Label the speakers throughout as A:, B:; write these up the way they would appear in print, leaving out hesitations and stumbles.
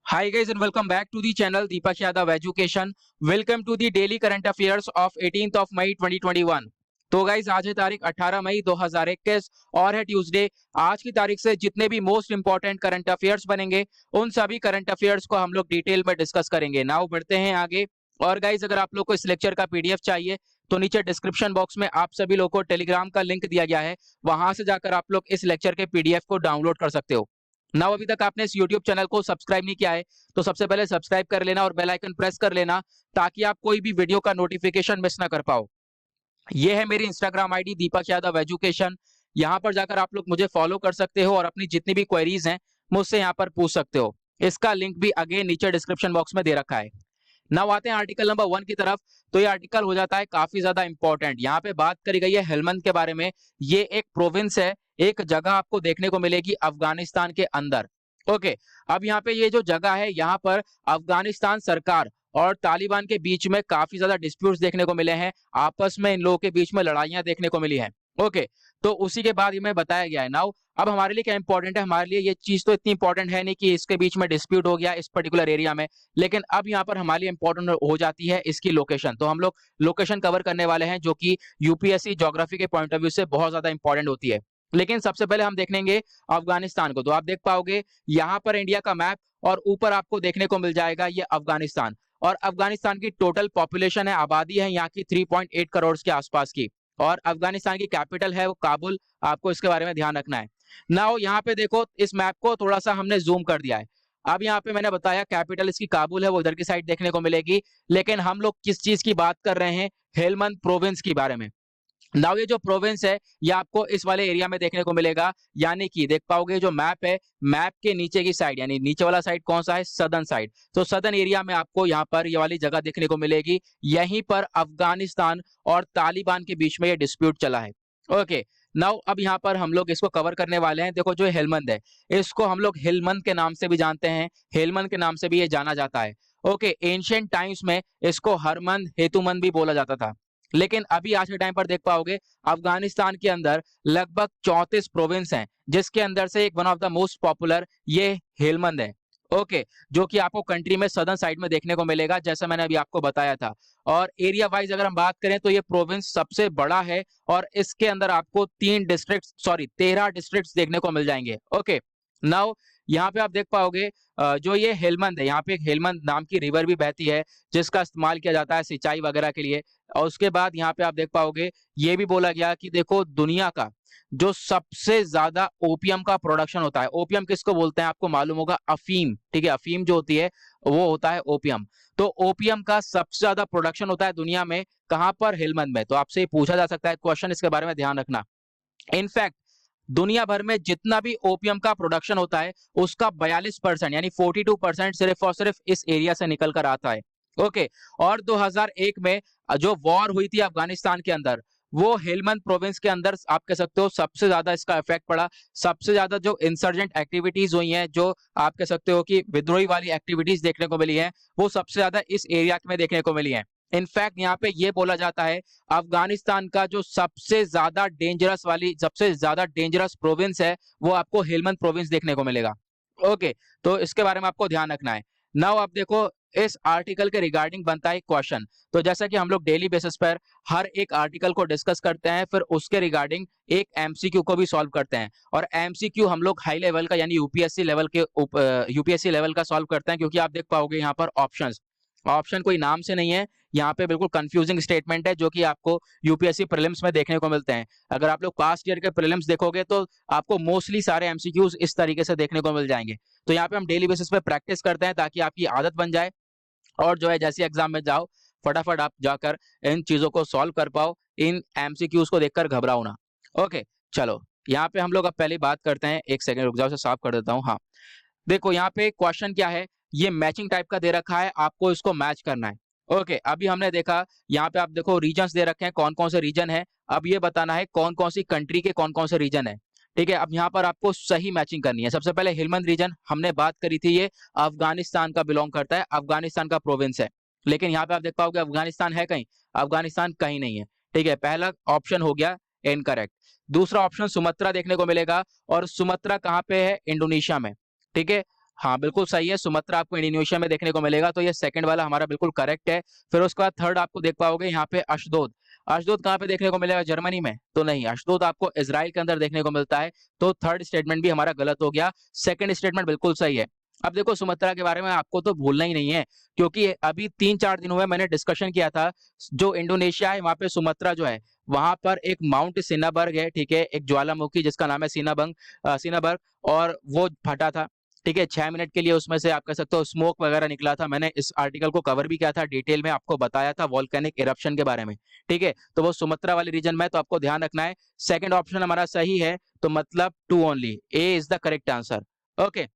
A: Hi guys and welcome back to the channel Deepak Yadav Education. Welcome to the daily current affairs of 18th of May 2021. तो guys आज है तारीख 18 मई 2021 और है Tuesday. आज की तारीख से जितने भी मोस्ट इंपॉर्टेंट करंट अफेयर्स बनेंगे उन सभी करंट अफेयर्स को हम लोग डिटेल में डिस्कस करेंगे। नाउ बढ़ते हैं आगे। और गाइज अगर आप लोग को इस लेक्चर का पीडीएफ चाहिए तो नीचे डिस्क्रिप्शन बॉक्स में आप सभी लोग को टेलीग्राम का लिंक दिया गया है, वहां से जाकर आप लोग इस लेक्चर के पीडीएफ को डाउनलोड कर सकते हो। नाउ अभी तक आपने इस YouTube चैनल को सब्सक्राइब नहीं किया है तो सबसे पहले सब्सक्राइब कर लेना और बेल आइकन प्रेस कर लेना ताकि आप कोई भी वीडियो का नोटिफिकेशन मिस ना कर पाओ। ये है मेरी Instagram ID Deepak Yadav education. यहाँ पर जाकर आप लोग मुझे फॉलो कर सकते हो और अपनी जितनी भी क्वेरीज हैं मुझसे यहाँ पर पूछ सकते हो। इसका लिंक भी अगेन नीचे डिस्क्रिप्शन बॉक्स में दे रखा है। नाउ आते हैं आर्टिकल नंबर 1 की तरफ। तो ये आर्टिकल हो जाता है काफी ज्यादा इंपॉर्टेंट। यहाँ पे बात करी गई है हेलमंद के बारे में। ये एक प्रोविंस है, एक जगह आपको देखने को मिलेगी अफगानिस्तान के अंदर। ओके, अब यहाँ पे ये जो जगह है यहाँ पर अफगानिस्तान सरकार और तालिबान के बीच में काफी ज्यादा डिस्प्यूट्स देखने को मिले हैं, आपस में इन लोगों के बीच में लड़ाइयां देखने को मिली हैं। ओके, तो उसी के बाद में बताया गया है। नाउ अब हमारे लिए क्या इंपॉर्टेंट है, हमारे लिए ये चीज तो इतनी इंपॉर्टेंट है नहीं कि इसके बीच में डिस्प्यूट हो गया इस पर्टिकुलर एरिया में, लेकिन अब यहाँ पर हमारे लिए इंपॉर्टेंट हो जाती है इसकी लोकेशन। तो हम लोग लोकेशन कवर करने वाले हैं जो कि यूपीएससी ज्योग्राफी के पॉइंट ऑफ व्यू से बहुत ज्यादा इंपॉर्टेंट होती है। लेकिन सबसे पहले हम देख लेंगे अफगानिस्तान को। तो आप देख पाओगे यहाँ पर इंडिया का मैप और ऊपर आपको देखने को मिल जाएगा ये अफगानिस्तान। और अफगानिस्तान की टोटल पॉपुलेशन है, आबादी है यहाँ की 3.8 करोड़ के आसपास की। और अफगानिस्तान की कैपिटल है वो काबुल, आपको इसके बारे में ध्यान रखना है। नाउ यहाँ पे देखो इस मैप को थोड़ा सा हमने जूम कर दिया है। अब यहाँ पे मैंने बताया कैपिटल इसकी काबुल है, वो इधर की साइड देखने को मिलेगी, लेकिन हम लोग किस चीज की बात कर रहे हैं, हेलमंद प्रोविंस की बारे में। नाउ ये जो प्रोविंस है ये आपको इस वाले एरिया में देखने को मिलेगा, यानी कि देख पाओगे जो मैप है, मैप के नीचे की साइड, यानी नीचे वाला साइड कौन सा है, सदर्न साइड। तो सदर्न एरिया में आपको यहाँ पर ये वाली जगह देखने को मिलेगी। यहीं पर अफगानिस्तान और तालिबान के बीच में ये डिस्प्यूट चला है। ओके, नाउ अब यहाँ पर हम लोग इसको कवर करने वाले हैं। देखो जो हेलमंद है इसको हम लोग हेलमंद के नाम से भी जानते हैं, हेलमंद के नाम से भी ये जाना जाता है। ओके, एंशिएंट टाइम्स में इसको हरमंद हेतुमंद भी बोला जाता था, लेकिन अभी आज के टाइम पर देख पाओगे अफगानिस्तान के अंदर लगभग 34 प्रोविंस हैं, जिसके अंदर से एक one of the most popular ये हेलमंद है। ओके, जो कि आपको कंट्री में सदर्न साइड में देखने को मिलेगा, जैसा मैंने अभी आपको बताया था। और एरिया वाइज अगर हम बात करें तो ये प्रोविंस सबसे बड़ा है और इसके अंदर आपको 13 डिस्ट्रिक्ट देखने को मिल जाएंगे। ओके, नाउ यहाँ पे आप देख पाओगे जो ये हेलमंद है, यहाँ पे एक हेलमंद नाम की रिवर भी बहती है जिसका इस्तेमाल किया जाता है सिंचाई वगैरह के लिए। और उसके बाद यहाँ पे आप देख पाओगे ये भी बोला गया कि देखो दुनिया का जो सबसे ज्यादा ओपियम का प्रोडक्शन होता है, ओपियम किसको बोलते हैं आपको मालूम होगा, अफीम। ठीक है, अफीम जो होती है वो होता है ओपियम। तो ओपियम का सबसे ज्यादा प्रोडक्शन होता है दुनिया में, कहां पर, हेलमंद में। तो आपसे पूछा जा सकता है क्वेश्चन, इसके बारे में ध्यान रखना। इनफैक्ट दुनिया भर में जितना भी ओपियम का प्रोडक्शन होता है उसका 42% यानी 42% सिर्फ और सिर्फ इस एरिया से निकल कर आता है। ओके, और 2001 में जो वॉर हुई थी अफगानिस्तान के अंदर, वो हेलमंद प्रोविंस के अंदर आप कह सकते हो सबसे ज्यादा इसका इफेक्ट पड़ा। सबसे ज्यादा जो इंसर्जेंट एक्टिविटीज हुई हैं, जो आप कह सकते हो कि विद्रोही वाली एक्टिविटीज देखने को मिली है, वो सबसे ज्यादा इस एरिया में देखने को मिली है। इनफैक्ट यहाँ पे ये बोला जाता है अफगानिस्तान का जो सबसे ज्यादा डेंजरस प्रोविंस है वो आपको हेलमंद प्रोविंस देखने को मिलेगा। ओके, तो इसके बारे में आपको ध्यान रखना है। नाउ आप देखो इस आर्टिकल के रिगार्डिंग बनता है क्वेश्चन। तो जैसा कि हम लोग डेली बेसिस पर हर एक आर्टिकल को डिस्कस करते हैं, फिर उसके रिगार्डिंग एक एमसीक्यू को भी सॉल्व करते हैं। और एमसीक्यू हम लोग हाई लेवल का यानी यूपीएससी लेवल का सॉल्व करते हैं, क्योंकि आप देख पाओगे यहाँ पर ऑप्शन कोई नाम से नहीं है, यहाँ पे बिल्कुल कंफ्यूजिंग स्टेटमेंट है जो कि आपको यूपीएससी प्रीलिम्स में देखने को मिलते हैं। अगर आप लोग पास्ट ईयर के प्रीलिम्स देखोगे तो आपको मोस्टली सारे एमसीक्यूज इस तरीके से देखने को मिल जाएंगे। तो यहाँ पे हम डेली बेसिस पे प्रैक्टिस करते हैं ताकि आपकी आदत बन जाए और जो है जैसे एग्जाम में जाओ फटाफट आप जाकर इन चीजों को सॉल्व कर पाओ, इन एमसीक्यूज को देखकर घबराओ ना। ओके, चलो यहाँ पे हम लोग अब पहले बात करते हैं। एक सेकंड रुक जाओ, से साफ कर देता हूँ। हाँ, देखो यहाँ पे क्वेश्चन क्या है, ये मैचिंग टाइप का दे रखा है, आपको इसको मैच करना है। ओके, अभी हमने देखा यहाँ पे आप देखो रीजन्स दे रखे हैं, कौन कौन से रीजन है। अब ये बताना है कौन कौन सी कंट्री के कौन कौन से रीजन है। ठीक है, अब यहाँ पर आपको सही मैचिंग करनी है। सबसे पहले हेलमंद रीजन हमने बात करी थी, ये अफगानिस्तान का बिलोंग करता है, अफगानिस्तान का प्रोविंस है। लेकिन यहाँ पे आप देख पाओगे अफगानिस्तान है कहीं, अफगानिस्तान कहीं नहीं है। ठीक है, पहला ऑप्शन हो गया इनकरेक्ट। दूसरा ऑप्शन सुमत्रा देखने को मिलेगा, और सुमत्रा कहाँ पे है, इंडोनेशिया में। ठीक है, हाँ, बिल्कुल सही है। सुमत्रा आपको इंडोनेशिया में देखने को मिलेगा, तो ये सेकंड वाला हमारा बिल्कुल करेक्ट है। फिर उसके बाद थर्ड आपको देख पाओगे यहाँ पे अशदोद। अशदोद कहाँ पे देखने को मिलेगा? जर्मनी में? तो नहीं, अशदोद आपको इज़राइल के अंदर देखने को मिलता है। तो थर्ड स्टेटमेंट भी हमारा गलत हो गया। सेकंड स्टेटमेंट बिल्कुल सही है। अब देखो सुमत्रा के बारे में आपको तो भूलना ही नहीं है, क्योंकि अभी 3-4 दिन हुए मैंने डिस्कशन किया था। जो इंडोनेशिया है वहाँ पे सुमत्रा जो है, वहाँ पर एक माउंट सिनाबर्ग है, ठीक है? एक ज्वालामुखी जिसका नाम है सिनाबर्ग, और वो फटा था। ठीक है, 6 मिनट के लिए उसमें से आप कह सकते हो स्मोक वगैरह निकला था। मैंने इस आर्टिकल को कवर भी किया था, डिटेल में आपको बताया था वोल्केनिक इरप्शन के बारे में। ठीक है, तो वो सुमत्रा वाली रीजन में, तो आपको ध्यान रखना है। सेकंड ऑप्शन हमारा सही है, तो मतलब 2 only, A is the correct answer. Okay,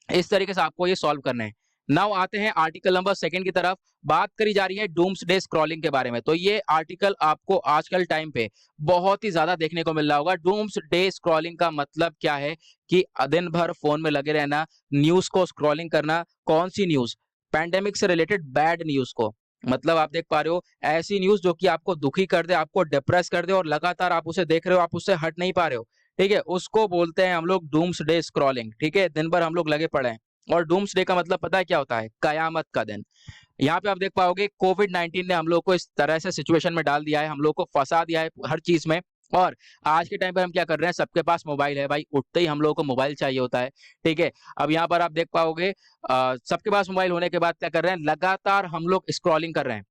A: इस तरीके से आपको ये सॉल्व करना है। नाउ आते हैं आर्टिकल नंबर सेकंड की तरफ। बात करी जा रही है डूम्सडे स्क्रॉलिंग के बारे में। तो ये आर्टिकल आपको आजकल टाइम पे बहुत ही ज्यादा देखने को मिल रहा होगा। डूम्सडे स्क्रॉलिंग का मतलब क्या है कि दिन भर फोन में लगे रहना, न्यूज को स्क्रॉलिंग करना। कौन सी न्यूज? पैंडेमिक से रिलेटेड बैड न्यूज को। मतलब आप देख पा रहे हो ऐसी न्यूज जो कि आपको दुखी कर दे, आपको डिप्रेस कर दे, और लगातार आप उसे देख रहे हो, आप उससे हट नहीं पा रहे हो। ठीक है, उसको बोलते हैं हम लोग डूम्सडे स्क्रॉलिंग। ठीक है, दिन भर हम लोग लगे पड़े हैं। और डूम्सडे का मतलब पता है क्या होता है? कयामत का दिन। यहाँ पे आप देख पाओगे कोविड-19 ने हम लोग को इस तरह से सिचुएशन में डाल दिया है, हम लोग को फंसा दिया है हर चीज में। और आज के टाइम पे हम क्या कर रहे हैं? सबके पास मोबाइल है भाई, उठते ही हम लोगों को मोबाइल चाहिए होता है। ठीक है, अब यहाँ पर आप देख पाओगे सबके पास मोबाइल होने के बाद क्या कर रहे हैं? लगातार हम लोग स्क्रॉलिंग कर रहे हैं।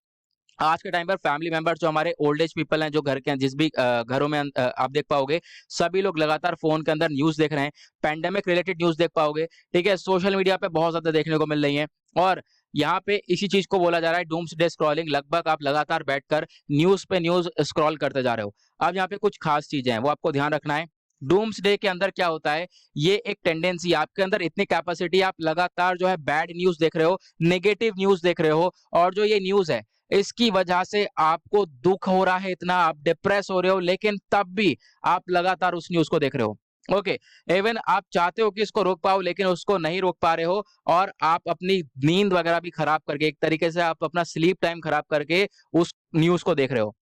A: आज के टाइम पर फैमिली मेंबर्स जो हमारे ओल्ड एज पीपल हैं, जो घर के हैं, जिस भी घरों में आप देख पाओगे सभी लोग लगातार फोन के अंदर न्यूज देख रहे हैं। पैंडेमिक रिलेटेड न्यूज देख पाओगे। ठीक है, सोशल मीडिया पे बहुत ज्यादा देखने को मिल रही है। और यहाँ पे इसी चीज को बोला जा रहा है डूम्सडे स्क्रॉलिंग। लगभग आप लगातार बैठकर न्यूज पे न्यूज स्क्रॉल करते जा रहे हो। अब यहाँ पे कुछ खास चीजें हैं, वो आपको ध्यान रखना है। डूम्सडे के अंदर क्या होता है? ये एक टेंडेंसी, आपके अंदर इतनी कैपेसिटी, आप लगातार जो है बैड न्यूज देख रहे हो, नेगेटिव न्यूज देख रहे हो, और जो ये न्यूज है इसकी वजह से आपको दुख हो रहा है, इतना आप डिप्रेस हो रहे हो, लेकिन तब भी आप लगातार उस न्यूज को देख रहे हो। ओके, इवन आप चाहते हो कि इसको रोक पाओ, लेकिन उसको नहीं रोक पा रहे हो, और आप अपनी नींद वगैरह भी खराब करके, एक तरीके से आप अपना स्लीप टाइम खराब करके उस न्यूज को देख रहे हो।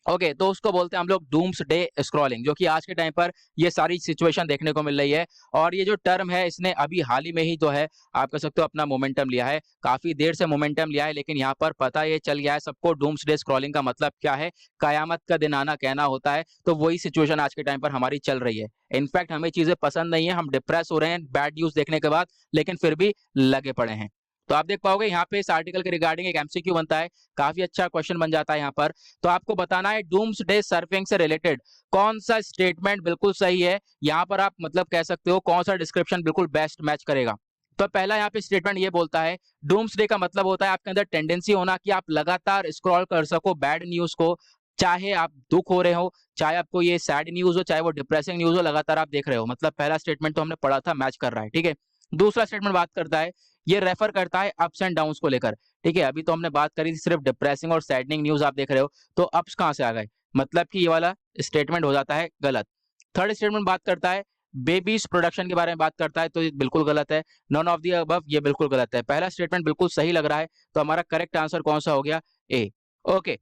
A: ओके, तो उसको बोलते हैं हम लोग डूम्सडे स्क्रॉलिंग, जो कि आज के टाइम पर ये सारी सिचुएशन देखने को मिल रही है। और ये जो टर्म है इसने अभी हाल ही में ही जो है आप कह सकते हो अपना मोमेंटम लिया है। काफी देर से मोमेंटम लिया है, लेकिन यहाँ पर पता ये चल गया है सबको डूम्सडे स्क्रॉलिंग का मतलब क्या है। कयामत का दिन आना कहना होता है। तो वही सिचुएशन आज के टाइम पर हमारी चल रही है। इनफैक्ट हमें चीजें पसंद नहीं है, हम डिप्रेस हो रहे हैं बैड न्यूज देखने के बाद, लेकिन फिर भी लगे पड़े हैं। तो आप देख पाओगे यहाँ पे इस आर्टिकल के रिगार्डिंग एक एमसीक्यू बनता है। काफी अच्छा क्वेश्चन बन जाता है यहाँ पर। तो आपको बताना है डूम्सडे सर्फिंग से रिलेटेड कौन सा स्टेटमेंट बिल्कुल सही है। यहाँ पर आप मतलब कह सकते हो कौन सा डिस्क्रिप्शन बिल्कुल बेस्ट मैच करेगा। तो पहला यहाँ पे स्टेटमेंट ये बोलता है डूम्सडे का मतलब होता है आपके अंदर टेंडेंसी होना कि आप लगातार स्क्रॉल कर सको बैड न्यूज को। चाहे आप दुख हो रहे हो, चाहे आपको ये सैड न्यूज हो, चाहे वो डिप्रेसिंग न्यूज हो, लगातार आप देख रहे हो। मतलब पहला स्टेटमेंट तो हमने पढ़ा था, मैच कर रहा है। ठीक है, दूसरा स्टेटमेंट बात करता है, ये रेफर करता है अप्स एंड डाउन्स को लेकर। ठीक है, अभी तो हमने बात करी थी सिर्फ डिप्रेसिंग और सैडनिंग न्यूज आप देख रहे हो, तो अप्स कहां से आ गए? मतलब कि ये वाला स्टेटमेंट हो जाता है गलत। थर्ड स्टेटमेंट बात करता है बेबीज प्रोडक्शन के बारे में बात करता है, तो ये बिल्कुल गलत है। नॉन ऑफ द अबव, ये बिल्कुल गलत है। पहला स्टेटमेंट बिल्कुल सही लग रहा है, तो हमारा करेक्ट आंसर कौन सा हो गया? ए। ओके,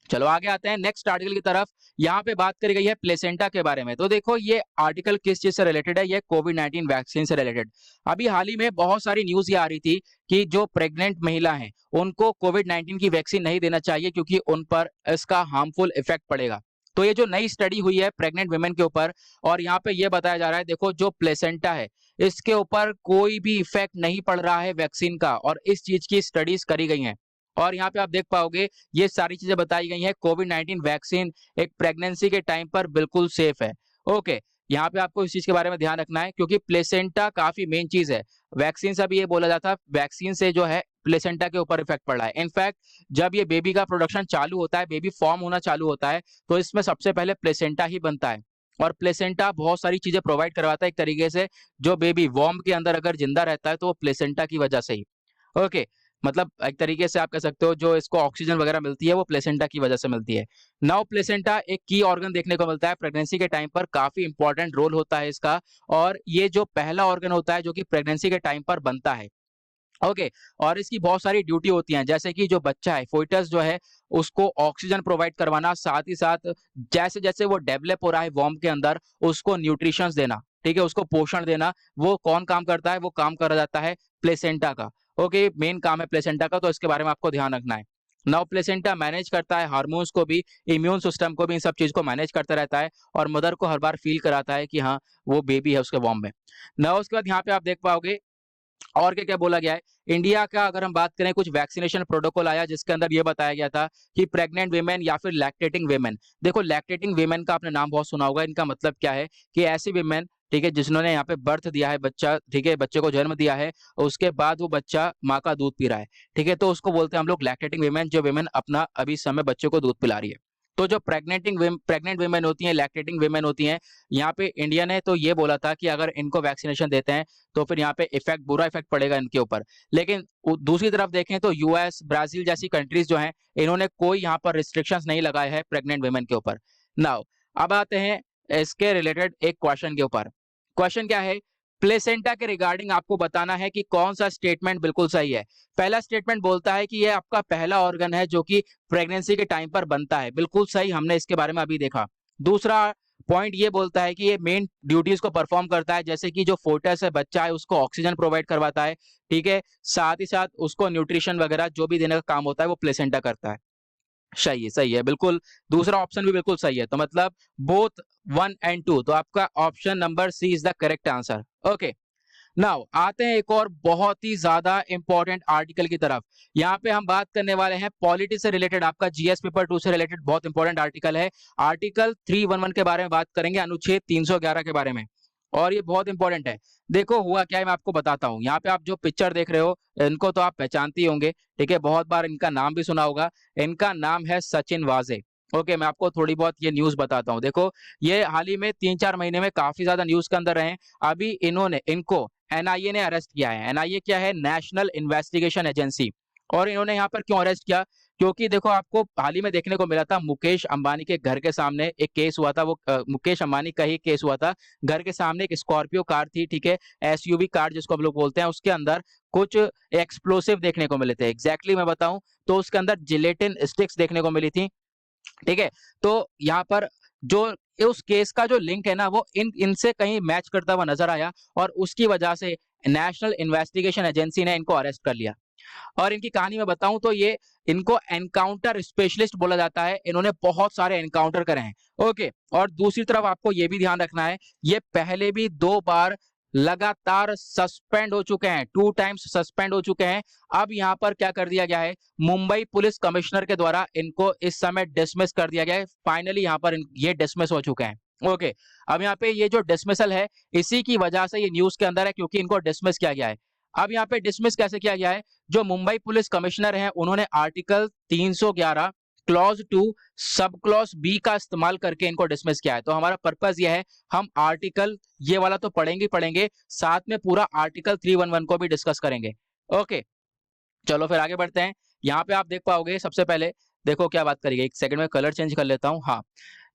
A: चलो आगे आते हैं नेक्स्ट आर्टिकल की तरफ। यहाँ पे बात करी गई है प्लेसेंटा के बारे में। तो देखो ये आर्टिकल किस चीज से रिलेटेड है? ये कोविड-19 वैक्सीन से रिलेटेड। अभी हाल ही में बहुत सारी न्यूज ये आ रही थी कि जो प्रेग्नेंट महिला हैं उनको कोविड-19 की वैक्सीन नहीं देना चाहिए, क्योंकि उन पर इसका हार्मफुल इफेक्ट पड़ेगा। तो ये जो नई स्टडी हुई है प्रेग्नेंट वुमेन के ऊपर, और यहाँ पे ये बताया जा रहा है देखो जो प्लेसेंटा है इसके ऊपर कोई भी इफेक्ट नहीं पड़ रहा है वैक्सीन का, और इस चीज की स्टडीज करी गई हैं। और यहाँ पे आप देख पाओगे ये सारी चीजें बताई गई हैं। कोविड-19 वैक्सीन एक प्रेगनेंसी के टाइम पर बिल्कुल सेफ है। ओके, यहाँ पे आपको इस चीज के बारे में ध्यान रखना है, क्योंकि प्लेसेंटा काफी मेन चीज है। वैक्सीन से भी ये बोला जाता है वैक्सीन से जो है प्लेसेंटा के ऊपर इफेक्ट पड़ रहा है। इनफैक्ट जब ये बेबी का प्रोडक्शन चालू होता है, बेबी फॉर्म होना चालू होता है, तो इसमें सबसे पहले प्लेसेंटा ही बनता है। और प्लेसेंटा बहुत सारी चीजें प्रोवाइड करवाता है एक तरीके से। जो बेबी वॉर्म के अंदर अगर जिंदा रहता है तो वो प्लेसेंटा की वजह से ही। ओके, मतलब एक तरीके से आप कह सकते हो जो इसको ऑक्सीजन वगैरह मिलती है वो प्लेसेंटा की वजह से मिलती है। नाउ प्लेसेंटा एक की ऑर्गन देखने को मिलता है प्रेगनेंसी के टाइम पर, काफी इंपॉर्टेंट रोल होता है इसका। और ये जो पहला ऑर्गन होता है जो कि प्रेगनेंसी के टाइम पर बनता है। ओके, और इसकी बहुत सारी ड्यूटी होती हैं, जैसे कि जो बच्चा है फोइटस जो है उसको ऑक्सीजन प्रोवाइड करवाना, साथ ही साथ जैसे जैसे वो डेवलप हो रहा है वॉर्म के अंदर उसको न्यूट्रिशंस देना। ठीक है, उसको पोषण देना, वो कौन काम करता है? वो काम करा जाता है प्लेसेंटा का। ओके, मेन काम है प्लेसेंटा का, तो इसके बारे में आपको ध्यान रखना है। नाउ प्लेसेंटा मैनेज करता है हार्मोन्स को भी, इम्यून सिस्टम को भी, इन सब चीज को मैनेज करता रहता है और मदर को हर बार फील कराता है कि हाँ वो बेबी है उसके वॉर्म में। नाउ उसके बाद यहाँ पे आप देख पाओगे और क्या क्या बोला गया है। इंडिया का अगर हम बात करें, कुछ वैक्सीनेशन प्रोटोकॉल आया जिसके अंदर ये बताया गया था कि प्रेग्नेंट वीमेन या फिर लैक्टेटिंग वीमेन, देखो लैक्टेटिंग वीमेन का आपने नाम बहुत सुना होगा, इनका मतलब क्या है कि ऐसी वीमेन, ठीक है, जिन्होंने यहाँ पे बर्थ दिया है बच्चा, ठीक है, बच्चे को जन्म दिया है और उसके बाद वो बच्चा माँ का दूध पी रहा है, ठीक है, तो उसको बोलते हैं हम लोग लैक्टेटिंग वीमेन, जो वीमेन अपना अभी समय बच्चे को दूध पिला रही है। तो जो प्रेग्नेंट वीमेन होती हैं, लैक्टेटिंग वीमेन होती हैं, यहाँ पे इंडिया ने तो ये बोला था कि अगर इनको वैक्सीनेशन देते हैं तो फिर यहाँ पे बुरा इफेक्ट पड़ेगा इनके ऊपर। लेकिन दूसरी तरफ देखें तो यूएस, ब्राजील जैसी कंट्रीज जो हैं, इन्होंने कोई यहाँ पर रिस्ट्रिक्शंस नहीं लगाए हैं प्रेग्नेंट वुमेन के ऊपर। नाउ अब आते हैं इसके रिलेटेड एक क्वेश्चन के ऊपर। क्वेश्चन क्या है? प्लेसेंटा के रिगार्डिंग आपको बताना है कि कौन सा स्टेटमेंट बिल्कुल सही है। पहला स्टेटमेंट बोलता है कि ये आपका पहला ऑर्गन है जो कि प्रेगनेंसी के टाइम पर बनता है, बिल्कुल सही, हमने इसके बारे में अभी देखा। दूसरा पॉइंट ये बोलता है कि ये मेन ड्यूटीज को परफॉर्म करता है, जैसे कि जो फोर्टस है बच्चा है उसको ऑक्सीजन प्रोवाइड करवाता है, ठीक है, साथ ही साथ उसको न्यूट्रिशन वगैरह जो भी देने का काम होता है वो प्लेसेंटा करता है। सही है बिल्कुल। दूसरा ऑप्शन भी बिल्कुल सही है, तो मतलब बोथ 1 और 2, तो आपका option number C is the correct answer. Okay, now आते हैं एक और बहुत ही ज्यादा इंपॉर्टेंट आर्टिकल की तरफ। यहाँ पे हम बात करने वाले हैं पॉलिटी से रिलेटेड, आपका जीएस पेपर 2 से रिलेटेड बहुत इंपॉर्टेंट आर्टिकल है। आर्टिकल 311 के बारे में बात करेंगे, अनुच्छेद 311 के बारे में, और ये बहुत इंपॉर्टेंट है। देखो हुआ क्या है, मैं आपको बताता हूँ। यहाँ पे आप जो पिक्चर देख रहे हो इनको तो आप पहचानती होंगे, ठीक है, बहुत बार इनका नाम भी सुना होगा। इनका नाम है सचिन वाजे। ओके, मैं आपको थोड़ी बहुत ये न्यूज बताता हूँ। देखो ये हाल ही में 3-4 महीने में काफी ज्यादा न्यूज के अंदर रहे। अभी इनको एनआईए ने अरेस्ट किया है। एनआईए क्या है? National investigation agency. और इन्होंने यहाँ पर क्यों अरेस्ट किया? क्योंकि देखो आपको हाल ही में देखने को मिला था, मुकेश अंबानी के घर के सामने एक केस हुआ था। वो मुकेश अंबानी का ही केस हुआ था। घर के सामने एक स्कॉर्पियो कार थी, ठीक है, एसयूवी कार जिसको हम लोग बोलते हैं, उसके अंदर कुछ एक्सप्लोसिव देखने को मिले थे। एग्जैक्टली मैं बताऊं तो उसके अंदर जिलेटिन स्टिक्स देखने को मिली थी, ठीक है। तो यहाँ पर जो उस केस का जो लिंक है ना, वो इनसे कहीं मैच करता हुआ नजर आया और उसकी वजह से नेशनल इन्वेस्टिगेशन एजेंसी ने इनको अरेस्ट कर लिया। और इनकी कहानी में बताऊं तो ये इनको एनकाउंटर स्पेशलिस्ट बोला जाता है। इन्होंने बहुत सारे एनकाउंटर करे हैं। ओके, और दूसरी तरफ आपको ये भी ध्यान रखना है, ये पहले भी 2 बार लगातार सस्पेंड हो चुके हैं, 2 टाइम्स सस्पेंड हो चुके हैं। अब यहाँ पर क्या कर दिया गया है, मुंबई पुलिस कमिश्नर के द्वारा इनको इस समय डिसमिस कर दिया गया है। फाइनली यहाँ पर ये डिसमिस हो चुके हैं। ओके, अब यहाँ पे ये जो डिसमिसल है, इसी की वजह से ये न्यूज के अंदर है, क्योंकि इनको डिसमिस किया गया है। अब यहाँ पे डिसमिस कैसे किया गया है? जो मुंबई पुलिस कमिश्नर हैं, उन्होंने article 311 clause 2 sub clause B का इस्तेमाल करके इनको डिसमिस किया है। तो हमारा पर्पस यह है, हम आर्टिकल ये वाला तो पढ़ेंगे, साथ में पूरा आर्टिकल 311 को भी डिस्कस करेंगे। ओके, चलो फिर आगे बढ़ते हैं। यहाँ पे आप देख पाओगे, सबसे पहले देखो क्या बात करेंगे, एक सेकंड में कलर चेंज कर लेता हूँ। हाँ,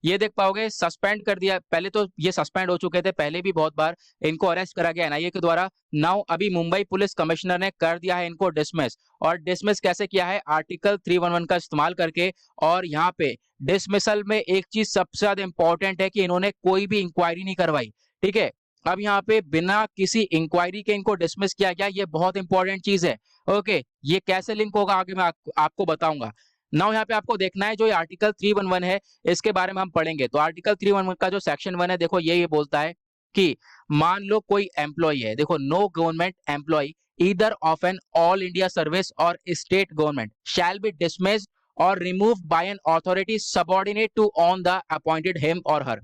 A: ये देख पाओगे सस्पेंड कर दिया। पहले तो ये सस्पेंड हो चुके थे, पहले भी बहुत बार इनको अरेस्ट करा गया एनआईए के द्वारा। नाउ अभी मुंबई पुलिस कमिश्नर ने कर दिया है इनको डिसमिस। और डिसमिस कैसे किया है? आर्टिकल 311 का इस्तेमाल करके। और यहाँ पे डिसमिसल में एक चीज सबसे ज्यादा इंपॉर्टेंट है कि इन्होंने कोई भी इंक्वायरी नहीं करवाई, ठीक है। अब यहाँ पे बिना किसी इंक्वायरी के इनको डिसमिस किया गया, ये बहुत इंपॉर्टेंट चीज है। ओके, ये कैसे लिंक होगा आगे मैं आपको बताऊंगा। नाउ यहाँ पे आपको देखना है, जो ये आर्टिकल 311 है इसके बारे में हम पढ़ेंगे। तो आर्टिकल 311 का जो सेक्शन 1 है, देखो ये बोलता है कि मान लो कोई एम्प्लॉय है, देखो no government employ either of an all India service or state government shall be dismissed or remove by an authority subordinate to on the appointed him or her.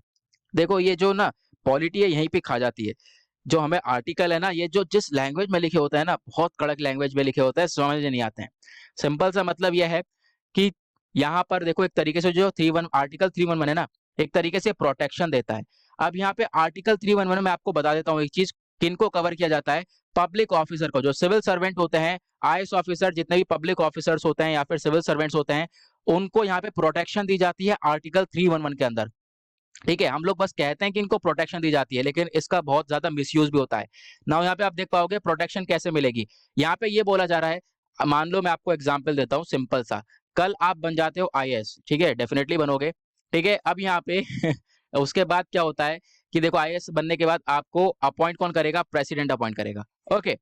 A: देखो ये जो ना पॉलिटी है यहीं पे खा जाती है। जो हमें आर्टिकल है ना, ये जो जिस लैंग्वेज में लिखे होते हैं ना, बहुत कड़क लैंग्वेज में लिखे होते हैं, समझ नहीं आते हैं। सिंपल सा मतलब यह है कि यहाँ पर देखो एक तरीके से जो आर्टिकल 311 है ना, एक तरीके से प्रोटेक्शन देता है। अब यहाँ पे आर्टिकल 311 में आपको बता देता हूँ एक चीज, किनको कवर किया जाता है? पब्लिक ऑफिसर को, जो सिविल सर्वेंट होते हैं, आईएएस ऑफिसर, जितने भी पब्लिक ऑफिसर्स होते हैं या फिर सिविल सर्वेंट्स होते हैं, उनको यहाँ पे प्रोटेक्शन दी जाती है आर्टिकल 311 के अंदर, ठीक है। हम लोग बस कहते हैं कि इनको प्रोटेक्शन दी जाती है, लेकिन इसका बहुत ज्यादा मिसयूज भी होता है। नाउ यहाँ पे आप देख पाओगे प्रोटेक्शन कैसे मिलेगी। यहाँ पे ये बोला जा रहा है, मान लो मैं आपको एग्जांपल देता हूँ सिंपल सा, कल आप बन जाते हो आईएएस, ठीक है, डेफिनेटली बनोगे, ठीक है। अब यहाँ पे उसके बाद क्या होता है कि देखो आईएएस बनने के बाद आपको अपॉइंट कौन करेगा, प्रेसिडेंट अपॉइंट करेगा। ओके,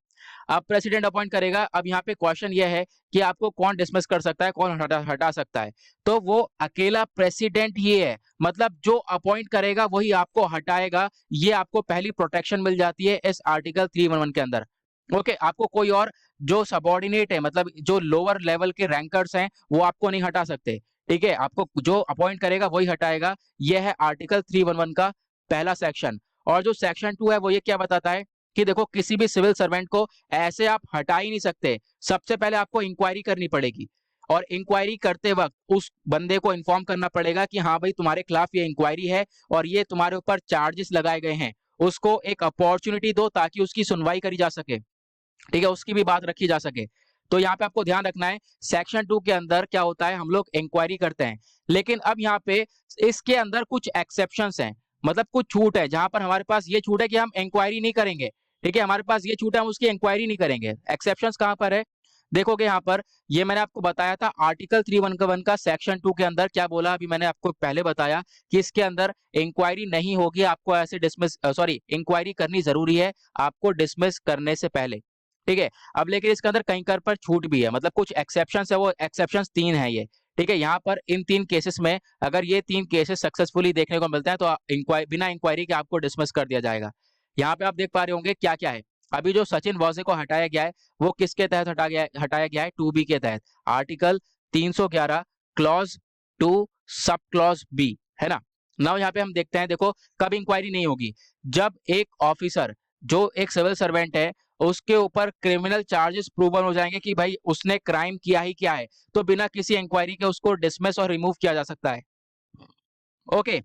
A: अब प्रेसिडेंट अपॉइंट करेगा। अब यहाँ पे क्वेश्चन ये है कि आपको कौन डिसमिस कर सकता है, कौन हटा सकता है। तो वो अकेला प्रेसिडेंट ही है, मतलब जो अपॉइंट करेगा वही आपको हटाएगा। ये आपको पहली प्रोटेक्शन मिल जाती है इस आर्टिकल 311 के अंदर। ओके, आपको कोई और जो सबॉर्डिनेट है, मतलब जो लोअर लेवल के रैंकर्स हैं, वो आपको नहीं हटा सकते। ठीक है, आपको जो अपॉइंट करेगा वही हटाएगा। यह है आर्टिकल 311 का पहला सेक्शन। और जो सेक्शन 2 है वो ये क्या बताता है कि देखो किसी भी सिविल सर्वेंट को ऐसे आप हटा ही नहीं सकते। सबसे पहले आपको इंक्वायरी करनी पड़ेगी, और इंक्वायरी करते वक्त उस बंदे को इन्फॉर्म करना पड़ेगा कि हाँ भाई तुम्हारे खिलाफ ये इंक्वायरी है और ये तुम्हारे ऊपर चार्जेस लगाए गए हैं। उसको एक अपॉर्चुनिटी दो ताकि उसकी सुनवाई करी जा सके, ठीक है, उसकी भी बात रखी जा सके। तो यहाँ पे आपको ध्यान रखना है, सेक्शन 2 के अंदर क्या होता है, हम लोग इंक्वायरी करते हैं, लेकिन अब यहाँ पे इसके अंदर कुछ एक्सेप्शंस हैं, मतलब कुछ छूट है, जहां पर हमारे पास ये छूट है कि हम इंक्वायरी नहीं करेंगे। ठीक है, हमारे पास ये छूट है, हम उसकी इंक्वायरी नहीं करेंगे। एक्सेप्शंस कहां पर है, देखोगे यहाँ पर, ये मैंने आपको बताया था आर्टिकल 311 का सेक्शन 2 के अंदर क्या बोला, अभी मैंने आपको पहले बताया कि इसके अंदर इंक्वायरी नहीं होगी, आपको ऐसे डिसमिस सॉरी इंक्वायरी करनी जरूरी है आपको डिसमिस करने से पहले। ठीक है, अब लेकिन इसके अंदर कहीं पर छूट भी है, मतलब कुछ एक्सेप्शंस है, वो एक्सेप्शंस 3 है ये। ठीक है, यहाँ पर इन 3 केसेस में अगर ये 3 केसेस सक्सेसफुली देखने को मिलते हैं तो बिना इंक्वायरी के आपको डिसमिस कर दिया जाएगा। यहाँ पे आप देख पा रहे होंगे क्या क्या है। अभी जो सचिन वाजे को हटाया गया है वो किसके तहत हटाया गया है, 2B के तहत, article 311 clause 2 sub clause B, है ना। नाउ यहाँ पे हम देखते हैं, देखो कब इंक्वायरी नहीं होगी, जब एक ऑफिसर जो एक सिविल सर्वेंट है उसके ऊपर क्रिमिनल चार्जेस प्रूवन हो जाएंगे कि भाई उसने क्राइम किया ही क्या है, तो बिना किसी इंक्वायरी के उसको डिसमिस और रिमूव किया जा सकता है। ओके,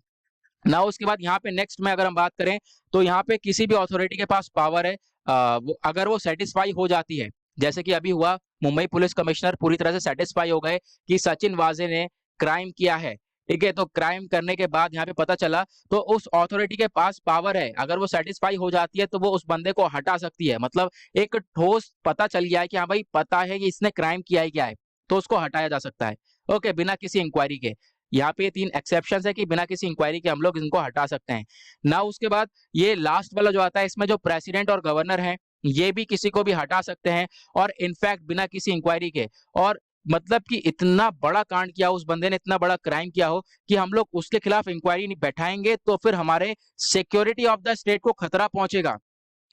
A: ना उसके बाद यहाँ पे नेक्स्ट में अगर हम बात करें तो यहाँ पे किसी भी अथॉरिटी के पास पावर है, अगर वो सेटिस्फाई हो जाती है, जैसे कि अभी हुआ, मुंबई पुलिस कमिश्नर पूरी तरह से सेटिस्फाई हो गए कि सचिन वाजे ने क्राइम किया है। ठीक है, तो क्राइम करने के बाद यहाँ पे पता चला तो उस अथॉरिटी के पास पावर है, अगर वो सेटिस्फाई हो जाती है तो वो उस बंदे को हटा सकती है। मतलब एक ठोस पता चल गया है कि हाँ भाई पता है कि इसने क्राइम किया है क्या है, तो उसको हटाया जा सकता है। ओके, बिना किसी इंक्वायरी के। यहाँ पे 3 एक्सेप्शंस है कि बिना किसी इंक्वायरी के हम लोग इनको हटा सकते हैं ना। उसके बाद ये लास्ट वाला जो आता है, इसमें जो प्रेसिडेंट और गवर्नर है ये भी किसी को भी हटा सकते हैं, और इनफैक्ट बिना किसी इंक्वायरी के। और मतलब कि इतना बड़ा कांड किया उस बंदे ने, इतना बड़ा क्राइम किया हो कि हम लोग उसके खिलाफ इंक्वायरी नहीं बैठाएंगे तो फिर हमारे सिक्योरिटी ऑफ द स्टेट को खतरा पहुंचेगा,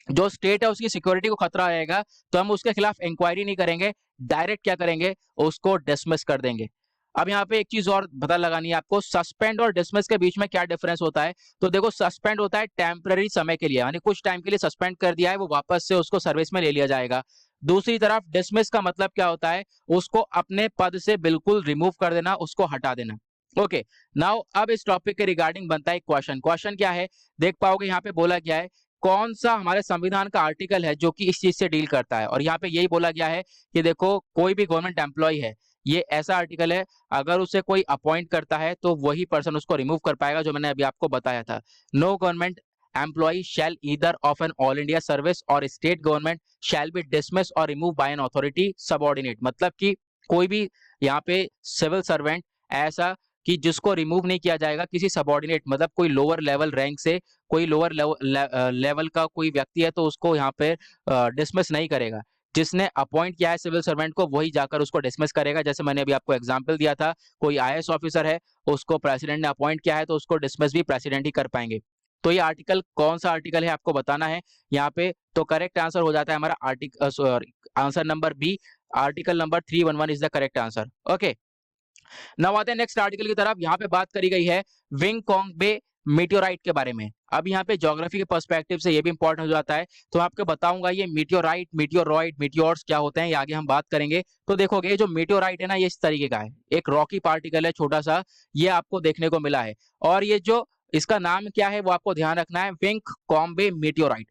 A: जो स्टेट है उसकी सिक्योरिटी को खतरा आएगा, तो हम उसके खिलाफ इंक्वायरी नहीं करेंगे, डायरेक्ट क्या करेंगे, उसको डिसमिस कर देंगे। अब यहाँ पे एक चीज और पता लगानी है आपको, सस्पेंड और डिसमिस के बीच में क्या डिफरेंस होता है। तो देखो सस्पेंड होता है टेम्पररी समय के लिए, यानी कुछ टाइम के लिए सस्पेंड कर दिया है, वो वापस से उसको सर्विस में ले लिया जाएगा। दूसरी तरफ डिसमिस का मतलब क्या होता है, उसको अपने पद से बिल्कुल रिमूव कर देना, उसको हटा देना। ओके, नाउ अब इस टॉपिक के रिगार्डिंग बनता है क्वेश्चन। क्वेश्चन क्या है, देख पाओगे यहाँ पे बोला गया है कौन सा हमारे संविधान का आर्टिकल है जो कि इस चीज से डील करता है। और यहाँ पे यही बोला गया है कि देखो कोई भी गवर्नमेंट एम्प्लॉय है, ये ऐसा आर्टिकल है अगर उसे कोई अपॉइंट करता है तो वही पर्सन उसको रिमूव कर पाएगा, जो मैंने अभी आपको बताया था। No government employ shall either of an all India service or state government shall be dismiss or remove by an authority subordinate. मतलब कि कोई भी यहाँ पे सिविल सर्वेंट ऐसा कि जिसको रिमूव नहीं किया जाएगा किसी सबऑर्डिनेट, मतलब कोई लोअर लेवल रैंक से, कोई लोअर लेवल का कोई व्यक्ति है तो उसको यहाँ पे डिसमिस नहीं करेगा। जिसने अपॉइंट किया है सिविल सर्वेंट को वही जाकर उसको डिसमिस करेगा। जैसे मैंने अभी आपको एग्जांपल दिया था, कोई आईएएस ऑफिसर है, उसको प्रेसिडेंट ने अपॉइंट किया है तो उसको डिसमिस भी प्रेसिडेंट ही कर पाएंगे। तो ये आर्टिकल कौन सा आर्टिकल है आपको बताना है यहाँ पे। तो करेक्ट आंसर हो जाता है हमारा answer number B, article number 311 is the correct answer. Okay, now आते हैं नेक्स्ट आर्टिकल की तरफ। यहाँ पे बात करी गई है विंग कॉन्ग बे मीटियोराइट के बारे में। अब यहाँ पे ज्योग्राफी के पर्सपेक्टिव से ये भी इंपॉर्टेंट हो जाता है, तो मैं आपको बताऊंगा ये मीटियोराइट, मीटियोरॉइड, मीटियोर्स क्या होते हैं, ये आगे हम बात करेंगे। तो देखोगे ये जो मीटियोराइट है ना, ये इस तरीके का है, एक रॉकी पार्टिकल है छोटा सा, ये आपको देखने को मिला है। और ये जो इसका नाम क्या है वो आपको ध्यान रखना है, विंग कॉम्बे मीटियोराइट।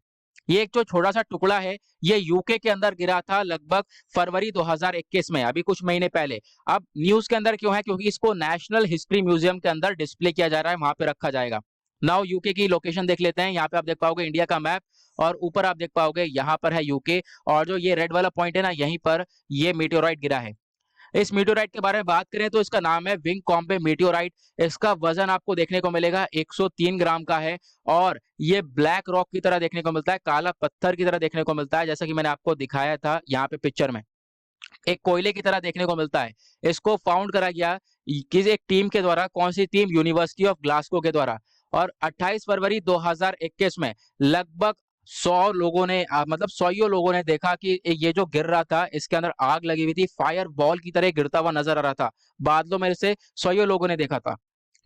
A: ये एक जो छोटा सा टुकड़ा है ये यूके के अंदर गिरा था लगभग फरवरी 2021 में, अभी कुछ महीने पहले। अब न्यूज के अंदर क्यों है, क्योंकि इसको नेशनल हिस्ट्री म्यूजियम के अंदर डिस्प्ले किया जा रहा है, वहां पे रखा जाएगा। नाउ यूके की लोकेशन देख लेते हैं। यहाँ पे आप देख पाओगे इंडिया का मैप, और ऊपर आप देख पाओगे यहाँ पर है यूके, और जो ये रेड वाला पॉइंट है ना, यहीं पर ये मीटियोराइट गिरा है। इस मीटियोराइट के बारे में बात करें तो इसका नाम है विंगकॉम्बे मीटियोराइट। इसका वजन आपको देखने को मिलेगा 103 ग्राम का है और ये ब्लैक रॉक की तरह देखने को मिलता है, काला पत्थर की तरह देखने को मिलता है, जैसा कि मैंने आपको दिखाया था यहाँ पे पिक्चर में, एक कोयले की तरह देखने को मिलता है। इसको फाउंड करा गया किसी एक टीम के द्वारा, कौन सी टीम? यूनिवर्सिटी ऑफ ग्लासगो के द्वारा। और 28 फरवरी 2021 में लगभग 100 लोगों ने मतलब 100 लोगों ने देखा कि ये जो गिर रहा था इसके अंदर आग लगी हुई थी, फायर बॉल की तरह गिरता हुआ नजर आ रहा था, बादलों में से 100 लोगों ने देखा था।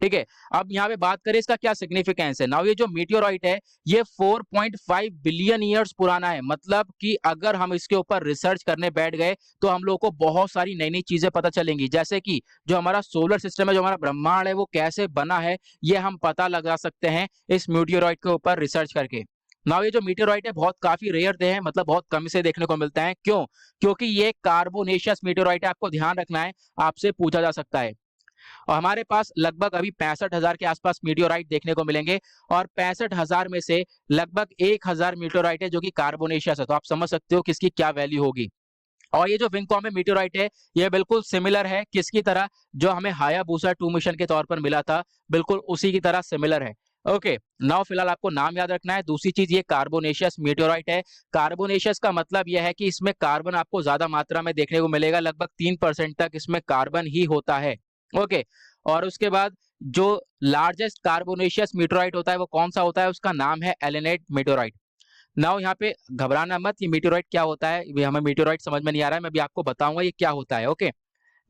A: ठीक है, अब यहाँ पे बात करें इसका क्या सिग्निफिकेंस है। नाउ ये जो मीटियोराइट है ये 4.5 बिलियन ईयर्स पुराना है, मतलब कि अगर हम इसके ऊपर रिसर्च करने बैठ गए तो हम लोग को बहुत सारी नई नई चीजें पता चलेंगी, जैसे कि जो हमारा सोलर सिस्टम है, जो हमारा ब्रह्मांड है, वो कैसे बना है, ये हम पता लगा सकते हैं इस मीटियोराइट के ऊपर रिसर्च करके। नाउ ये जो मीटियोराइट है बहुत काफी रेयर है, मतलब बहुत कम से देखने को मिलता है। क्यों? क्योंकि ये कार्बोनेशियस मीटियोराइट है, आपको ध्यान रखना है, आपसे पूछा जा सकता है। और हमारे पास लगभग अभी 65,000 के आसपास मीटियोराइट देखने को मिलेंगे और 65,000 में से लगभग 1,000 मीटियोराइट है जो कि कार्बोनेशियस है, तो आप समझ सकते हो किसकी क्या वैल्यू होगी। और ये जो विंगकॉम्बे मीटियोराइट है ये बिल्कुल सिमिलर है किसकी तरह? जो हमें हायाबुसा 2 मिशन के तौर पर मिला था, बिल्कुल उसी की तरह सिमिलर है। ओके, नाउ फिलहाल आपको नाम याद रखना है। दूसरी चीज, ये कार्बोनेशियस मीटियोराइट है। कार्बोनेशियस का मतलब यह है कि इसमें कार्बन आपको ज्यादा मात्रा में देखने को मिलेगा, लगभग 3% तक इसमें कार्बन ही होता है। ओके, और उसके बाद जो लार्जेस्ट कार्बोनेशियस मीटेराइट होता है वो कौन सा होता है? उसका नाम है एलेनाइट मीटेराइट। नाउ यहाँ पे घबराना मत, ये मीटेराइट क्या होता है, ये हमें मीटेराइट समझ में नहीं आ रहा है, मैं भी आपको बताऊंगा ये क्या होता है। ओके,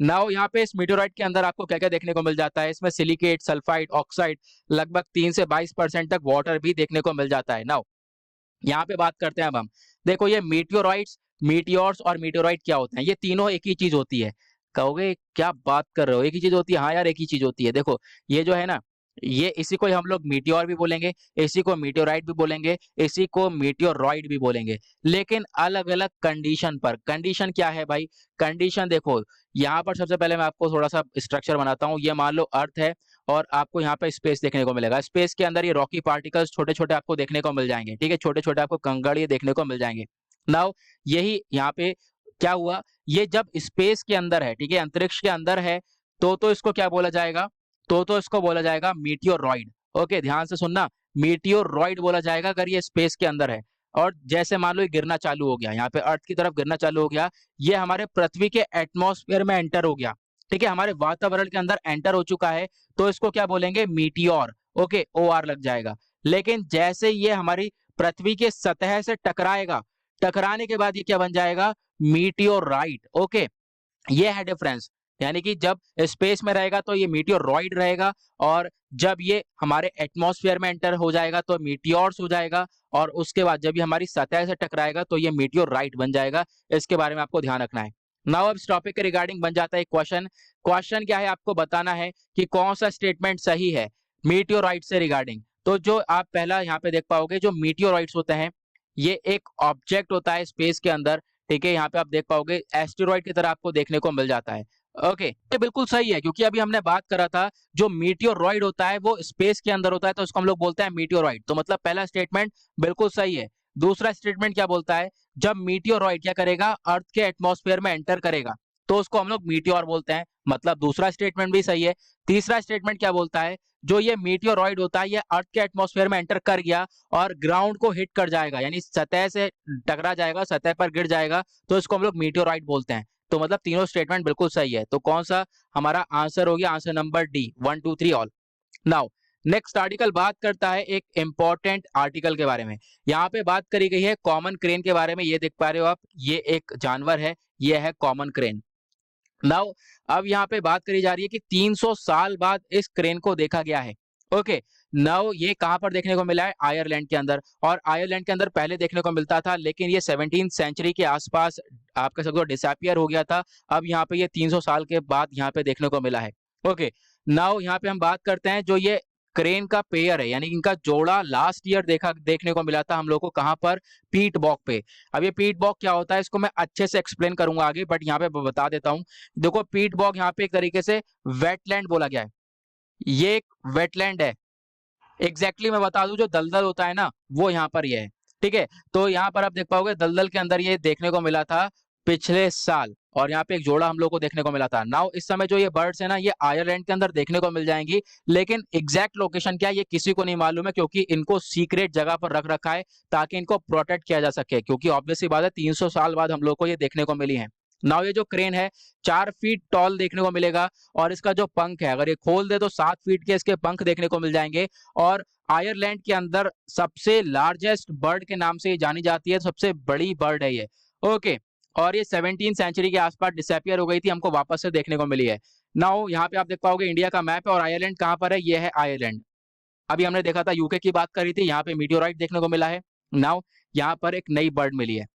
A: नाउ यहाँ पे इस मीटेराइट के अंदर आपको क्या क्या देखने को मिल जाता है? इसमें सिलिकेट, सल्फाइड, ऑक्साइड, लगभग 3 से 22% तक वाटर भी देखने को मिल जाता है। नाउ यहाँ पे बात करते हैं अब हम। देखो ये मीटियोराइट्स, मीटियोर्स और मीटियोराइट क्या होते हैं? ये तीनों एक ही चीज होती है। कहोगे क्या बात कर रहे हो, एक ही चीज होती है? हाँ यार, एक ही चीज होती है। देखो ये जो है ना, ये इसी को ही हम लोग मीटियोर भी बोलेंगे, इसी को मीटियोराइट भी बोलेंगे, इसी को मीटियोरॉइड भी बोलेंगे, लेकिन अलग अलग कंडीशन पर। कंडीशन क्या है भाई? कंडीशन देखो, यहाँ पर सबसे पहले मैं आपको थोड़ा सा स्ट्रक्चर बनाता हूँ। ये मान लो अर्थ है और आपको यहाँ पे स्पेस देखने को मिलेगा। स्पेस के अंदर ये रॉकी पार्टिकल्स छोटे छोटे आपको देखने को मिल जाएंगे। ठीक है, छोटे छोटे आपको कंकड़ ये देखने को मिल जाएंगे। नाउ यही यहाँ पे क्या हुआ, ये जब स्पेस के अंदर है, ठीक है, अंतरिक्ष के अंदर है, तो इसको क्या बोला जाएगा? तो इसको बोला जाएगा मीटियोरॉइड। ओके, ध्यान से सुनना, मीटियोरॉइड बोला जाएगा अगर ये स्पेस के अंदर है। और जैसे मान लो ये गिरना चालू हो गया, यहाँ पे अर्थ की तरफ गिरना चालू हो गया, ये हमारे पृथ्वी के एटमॉस्फेयर में एंटर हो गया, ठीक है, हमारे वातावरण के अंदर एंटर हो चुका है, तो इसको क्या बोलेंगे? मीटियोर। ओके, ओ आर लग जाएगा। लेकिन जैसे ये हमारी पृथ्वी के सतह से टकराएगा, टकराने के बाद ये क्या बन जाएगा? मीटियोराइट। ओके, ये है डिफरेंस। यानी कि जब स्पेस में रहेगा तो ये मीटियोरॉइड रहेगा, और जब ये हमारे एटमॉस्फेयर में एंटर हो जाएगा तो मीटियोर्स हो जाएगा, और उसके बाद जब ये हमारी सतह से टकराएगा तो ये मीटियोराइट बन जाएगा। इसके बारे में आपको ध्यान रखना है। नाउ अब इस टॉपिक के रिगार्डिंग बन जाता है क्वेश्चन। क्वेश्चन क्या है? आपको बताना है कि कौन सा स्टेटमेंट सही है मीटियोराइट से रिगार्डिंग। तो जो आप पहला यहाँ पे देख पाओगे, जो मीटियोराइट्स होते हैं ये एक ऑब्जेक्ट होता है स्पेस के अंदर, ठीक है, यहाँ पे आप देख पाओगे एस्टेरॉइड की तरह आपको देखने को मिल जाता है। ओके, ये बिल्कुल सही है, क्योंकि अभी हमने बात करा था जो मीटियोरॉइड होता है वो स्पेस के अंदर होता है, तो उसको हम लोग बोलते हैं मीटियोरॉइड। तो मतलब पहला स्टेटमेंट बिल्कुल सही है। दूसरा स्टेटमेंट क्या बोलता है? जब मीटियोरॉइड क्या करेगा? अर्थ के एटमॉस्फेयर में एंटर करेगा, तो उसको हम लोग मीटियोर बोलते हैं, मतलब दूसरा स्टेटमेंट भी सही है। तीसरा स्टेटमेंट क्या बोलता है? जो ये मीटियोरॉइड होता है ये अर्थ के एटमॉस्फेयर में एंटर कर गया और ग्राउंड को हिट कर जाएगा, यानी सतह से टकरा जाएगा, सतह पर गिर जाएगा, तो इसको हम लोग मीटियोराइट बोलते हैं। तो मतलब तीनों स्टेटमेंट बिल्कुल सही है। तो कौन सा हमारा आंसर हो गया? Answer number D, 1 2 3 all. Now next article बात करता है एक इंपॉर्टेंट आर्टिकल के बारे में। यहाँ पे बात करी गई है कॉमन क्रेन के बारे में। ये देख पा रहे हो आप, ये एक जानवर है, ये है कॉमन क्रेन। नाउ अब यहाँ पे बात करी जा रही है कि 300 साल बाद इस क्रेन को देखा गया है। ओके, नाउ ये कहां पर देखने को मिला है? आयरलैंड के अंदर। और आयरलैंड के अंदर पहले देखने को मिलता था, लेकिन ये 17th सेंचुरी के आसपास आप कह सकते हो डिसअपियर हो गया था। अब यहाँ पे ये 300 साल के बाद यहाँ पे देखने को मिला है। ओके, नाउ यहाँ पे हम बात करते हैं जो ये क्रेन का पेयर है, यानी इनका जोड़ा लास्ट ईयर देखने को मिला था हम लोग को। कहां पर? पीट बॉक पे। अब ये पीट बॉक क्या होता है इसको मैं अच्छे से एक्सप्लेन करूंगा आगे, बट यहाँ पे बता देता हूँ। देखो पीट बॉग यहाँ पे एक तरीके से वेटलैंड बोला गया है, ये एक वेटलैंड है। एग्जैक्टली मैं बता दूं, जो दलदल होता है ना वो यहाँ पर ये है, ठीक है। तो यहाँ पर आप देख पाओगे दलदल के अंदर ये देखने को मिला था पिछले साल। और यहाँ पे एक जोड़ा हम लोग को देखने को मिला था। नाउ इस समय जो ये बर्ड्स है ना, ये आयरलैंड के अंदर देखने को मिल जाएंगी, लेकिन एग्जैक्ट लोकेशन क्या है ये किसी को नहीं मालूम है, क्योंकि इनको सीक्रेट जगह पर रख रखा है ताकि इनको प्रोटेक्ट किया जा सके, क्योंकि ऑब्वियस सी बात है 300 साल बाद हम लोग को ये देखने को मिली है। नाउ ये जो क्रेन है 4 फीट टॉल देखने को मिलेगा, और इसका जो पंख है अगर ये खोल दे तो 7 फीट के इसके पंख देखने को मिल जाएंगे। और आयरलैंड के अंदर सबसे लार्जेस्ट बर्ड के नाम से ये जानी जाती है, सबसे बड़ी बर्ड है ये। ओके, और ये 17वीं सेंचुरी के आसपास डिसअपियर हो गई थी, हमको वापस से देखने को मिली है। नाउ यहाँ पे आप देख पाओगे इंडिया का मैप है, और आयरलैंड कहाँ पर है, ये है आयरलैंड। अभी हमने देखा था यूके की बात करी थी, यहाँ पे मीटियोराइट देखने को मिला है। नाउ यहाँ पर एक नई बर्ड मिली है।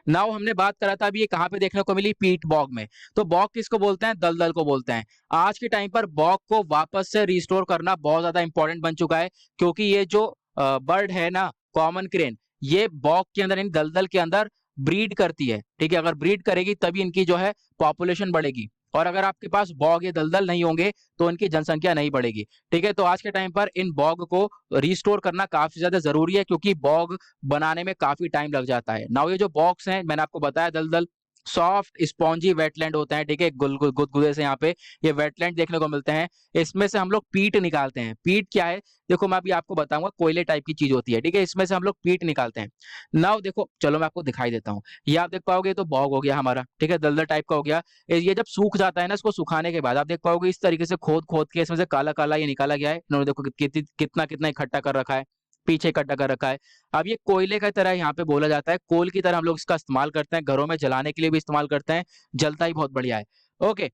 A: नाउ हमने बात करा था अभी ये कहाँ पे देखने को मिली, पीट बॉग में। तो बॉग किसको बोलते हैं, दलदल को बोलते हैं। आज के टाइम पर बॉग को वापस से रिस्टोर करना बहुत ज्यादा इंपॉर्टेंट बन चुका है, क्योंकि ये जो बर्ड है ना, कॉमन क्रेन, ये बॉग के अंदर, इन दलदल के अंदर ब्रीड करती है। ठीक है, अगर ब्रीड करेगी तभी इनकी जो है पॉपुलेशन बढ़ेगी, और अगर आपके पास बॉग या दलदल नहीं होंगे तो इनकी जनसंख्या नहीं बढ़ेगी। ठीक है, तो आज के टाइम पर इन बॉग को रिस्टोर करना काफी ज्यादा जरूरी है, क्योंकि बॉग बनाने में काफी टाइम लग जाता है। नाउ ये जो बॉक्स हैं मैंने आपको बताया, दलदल सॉफ्ट स्पॉन्जी वेटलैंड होते हैं। ठीक है, गुदगुदे से यहाँ पे ये वेटलैंड देखने को मिलते हैं। इसमें से हम लोग पीट निकालते हैं। पीट क्या है, देखो मैं अभी आपको बताऊंगा, कोयले टाइप की चीज होती है। ठीक है, इसमें से हम लोग पीट निकालते हैं। नाउ देखो, चलो मैं आपको दिखाई देता हूँ। ये आप देख पाओगे तो बॉग हो गया हमारा। ठीक है, दलदल टाइप का हो गया। ये जब सूख जाता है ना, इसको सुखाने के बाद आप देख पाओगे इस तरीके से खोद खोद के इसमें से काला काला ये निकाला गया है। इन्होंने देखो कितना कितना इकट्ठा कर रखा है, पीछे इकट्ठा कर रखा है। अब ये कोयले की तरह यहाँ पे बोला जाता है, कोल की तरह हम लोग इसका इस्तेमाल करते हैं, घरों में जलाने के लिए भी इस्तेमाल करते हैं, जलता ही बहुत बढ़िया है। ओके,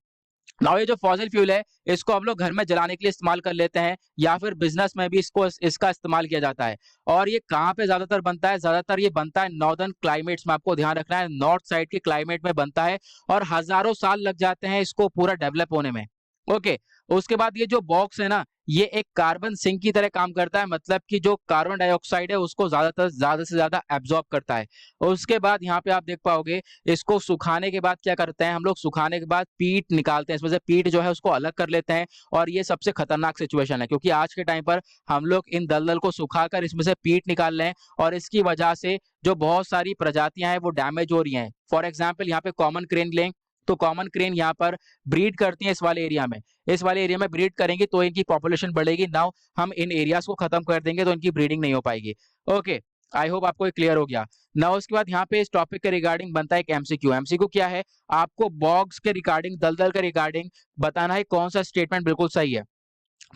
A: नाउ ये जो फॉसिल फ्यूल है इसको हम लोग घर में जलाने के लिए इस्तेमाल कर लेते हैं, या फिर बिजनेस में भी इसका इस्तेमाल किया जाता है। और ये कहाँ पे ज्यादातर बनता है, ज्यादातर ये बनता है नॉर्दर्न क्लाइमेट्स में। आपको ध्यान रखना है, नॉर्थ साइड के क्लाइमेट में बनता है, और हजारों साल लग जाते हैं इसको पूरा डेवलप होने में। ओके, उसके बाद ये जो बॉक्स है ना, ये एक कार्बन सिंक की तरह काम करता है, मतलब कि जो कार्बन डाइऑक्साइड है उसको ज्यादा से ज्यादा एब्जॉर्ब करता है। और उसके बाद यहाँ पे आप देख पाओगे इसको सुखाने के बाद क्या करते हैं हम लोग, सुखाने के बाद पीट निकालते हैं, इसमें से पीट जो है उसको अलग कर लेते हैं। और ये सबसे खतरनाक सिचुएशन है, क्योंकि आज के टाइम पर हम लोग इन दलदल को सुखाकर इसमें से पीट निकाल रहे हैं, और इसकी वजह से जो बहुत सारी प्रजातियां हैं वो डैमेज हो रही हैं। फॉर एग्जाम्पल यहाँ पे कॉमन क्रेन लें, तो कॉमन क्रेन यहाँ पर ब्रीड करती है इस वाले एरिया में। इस वाले एरिया में ब्रीड करेंगी तो इनकी पॉपुलेशन बढ़ेगी। नाउ हम इन एरियाज को खत्म कर देंगे तो इनकी ब्रीडिंग नहीं हो पाएगी। ओके, आई होप आपको क्लियर हो गया। नाउ उसके बाद यहाँ पे इस टॉपिक के रिगार्डिंग बनता है एक एमसीक्यू। एमसीक्यू क्या है, आपको बॉग्स के रिगार्डिंग, दलदल के रिगार्डिंग बताना है कौन सा स्टेटमेंट बिल्कुल सही है।